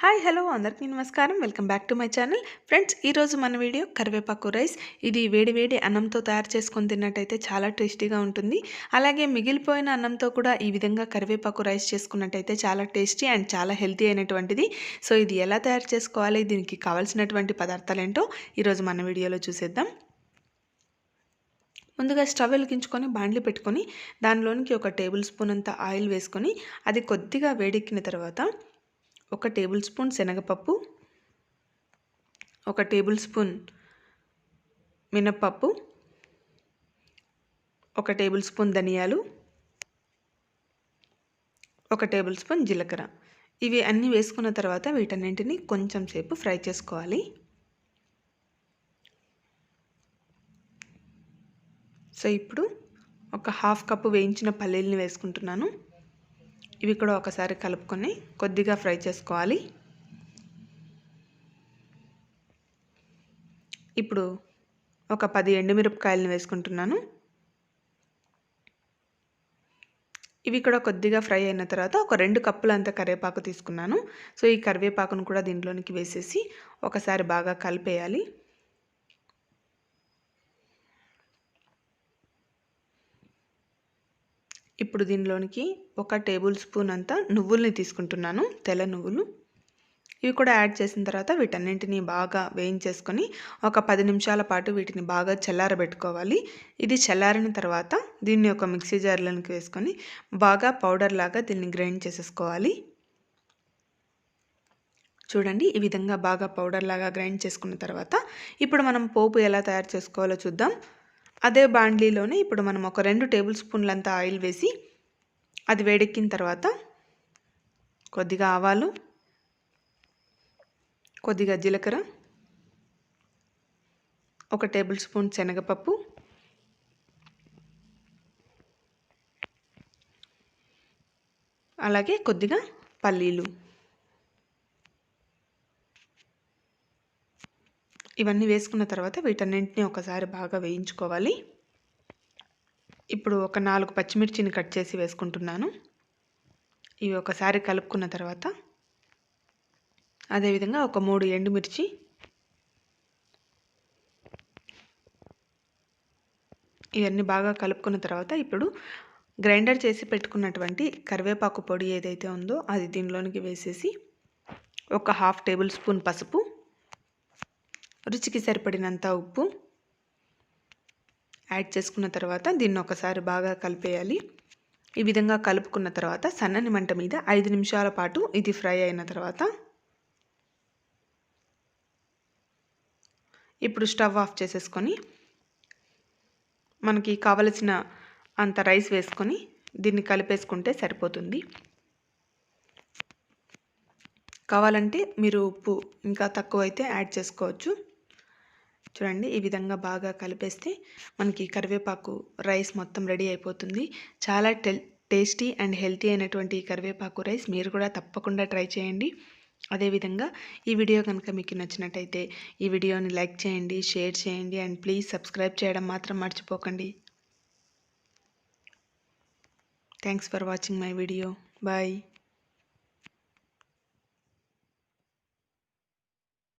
Hi hello అందరికీ నమస్కారం. Welcome back to my channel. Friends, ఈరోజు మన వీడియో కరివేపాకు రైస్. ఇది వేడి వేడి అన్నంతో తయారు చేసుకొని తిన్నట్టయితే చాలా టేస్టీగా ఉంటుంది. అలాగే మిగిలిపోయిన అన్నంతో కూడా ఈ విధంగా కరివేపాకు రైస్ చేసుకున్నట్టయితే చాలా టేస్టీ అండ్ చాలా హెల్తీ అయినటువంటిది. సో ఇది ఎలా తయారు చేసుకోవాలి, దీనికి కావాల్సినటువంటి పదార్థాలు ఏంటో ఈరోజు మన వీడియోలో చూసేద్దాం. ముందుగా స్టవ్ వెలిగించుకొని బాండ్లీ పెట్టుకొని దానిలోనికి ఒక టేబుల్ స్పూన్ అంత ఆయిల్ వేసుకొని అది కొద్దిగా వేడెక్కిన తర్వాత ఒక టేబుల్ స్పూన్ శనగపప్పు, ఒక టేబుల్ స్పూన్ మినప్పప్పు, ఒక టేబుల్ స్పూన్ ధనియాలు, ఒక టేబుల్ స్పూన్ జీలకర్ర. ఇవి అన్నీ వేసుకున్న తర్వాత వీటన్నింటినీ కొంచెం సేపు ఫ్రై చేసుకోవాలి. సో ఇప్పుడు ఒక హాఫ్ కప్పు వేయించిన పల్లీలని వేసుకుంటున్నాను. ఇవి కూడా ఒకసారి కలుపుకొని కొద్దిగా ఫ్రై చేసుకోవాలి. ఇప్పుడు ఒక 10 ఎండుమిరపకాయలను వేసుకుంటున్నాను. ఇవి కూడా కొద్దిగా ఫ్రై అయిన తర్వాత ఒక 2 కప్పులంత కరివేపాకు తీసుకున్నాను. సో ఈ కరివేపాకును కూడా దీంట్లోనికి వేసేసి ఒకసారి బాగా కలిపేయాలి. ఇప్పుడు దీనిలోనికి ఒక టేబుల్ స్పూన్ అంత నువ్వుల్ని తీసుకుంటున్నాను, తెల్ల నువ్వులు. ఇవి కూడా యాడ్ చేసిన తర్వాత వీటన్నింటినీ బాగా వేయించేసుకొని ఒక 10 నిమిషాల పాటు వీటిని బాగా చల్లారబెట్టుకోవాలి. ఇది చల్లారిన తర్వాత దీన్ని ఒక మిక్సీ జార్లోకి వేసుకొని బాగా పౌడర్ లాగా దీన్ని గ్రైండ్ చేసేసుకోవాలి. చూడండి, ఈ విధంగా బాగా పౌడర్ లాగా గ్రైండ్ చేసుకున్న తర్వాత ఇప్పుడు మనం పోపు ఎలా తయారు చేసుకోవాలో చూద్దాం. అదే బాండ్లీలోనే ఇప్పుడు మనం ఒక 2 టేబుల్ స్పూన్లంతా ఆయిల్ వేసి అది వేడెక్కిన తర్వాత కొద్దిగా ఆవాలు, కొద్దిగా జీలకర్ర, ఒక టేబుల్ స్పూన్ శనగపప్పు, అలాగే కొద్దిగా పల్లీలు, ఇవన్నీ వేసుకున్న తర్వాత వీటన్నింటినీ ఒకసారి బాగా వేయించుకోవాలి. ఇప్పుడు ఒక 4 పచ్చిమిర్చిని కట్ చేసి వేసుకుంటున్నాను. ఇవి ఒకసారి కలుపుకున్న తర్వాత అదేవిధంగా ఒక 3 ఎండుమిర్చి, ఇవన్నీ బాగా కలుపుకున్న తర్వాత ఇప్పుడు గ్రైండర్ చేసి పెట్టుకున్నటువంటి కరివేపాకు పొడి ఏదైతే ఉందో అది దీనిలోనికి వేసేసి ఒక హాఫ్ టేబుల్ స్పూన్ పసుపు, రుచికి సరిపడినంత ఉప్పు యాడ్ చేసుకున్న తర్వాత దీన్ని ఒకసారి బాగా కలిపేయాలి. ఈ విధంగా కలుపుకున్న తర్వాత సన్నని మంట మీద 5 నిమిషాల పాటు ఇది ఫ్రై అయిన తర్వాత ఇప్పుడు స్టవ్ ఆఫ్ చేసేసుకొని మనకి కావలసిన అంత రైస్ వేసుకొని దీన్ని కలిపేసుకుంటే సరిపోతుంది. కావాలంటే మీరు ఉప్పు ఇంకా తక్కువైతే యాడ్ చేసుకోవచ్చు. చూడండి, ఈ విధంగా బాగా కలిపేస్తే మనకి కరివేపాకు రైస్ మొత్తం రెడీ అయిపోతుంది. చాలా టేస్టీ అండ్ హెల్తీ అయినటువంటి కరివేపాకు రైస్ మీరు కూడా తప్పకుండా ట్రై చేయండి. అదేవిధంగా ఈ వీడియో కనుక మీకు నచ్చినట్టయితే ఈ వీడియోని లైక్ చేయండి, షేర్ చేయండి అండ్ ప్లీజ్ సబ్స్క్రైబ్ చేయడం మాత్రం మర్చిపోకండి. Thanks for watching my video. Bye.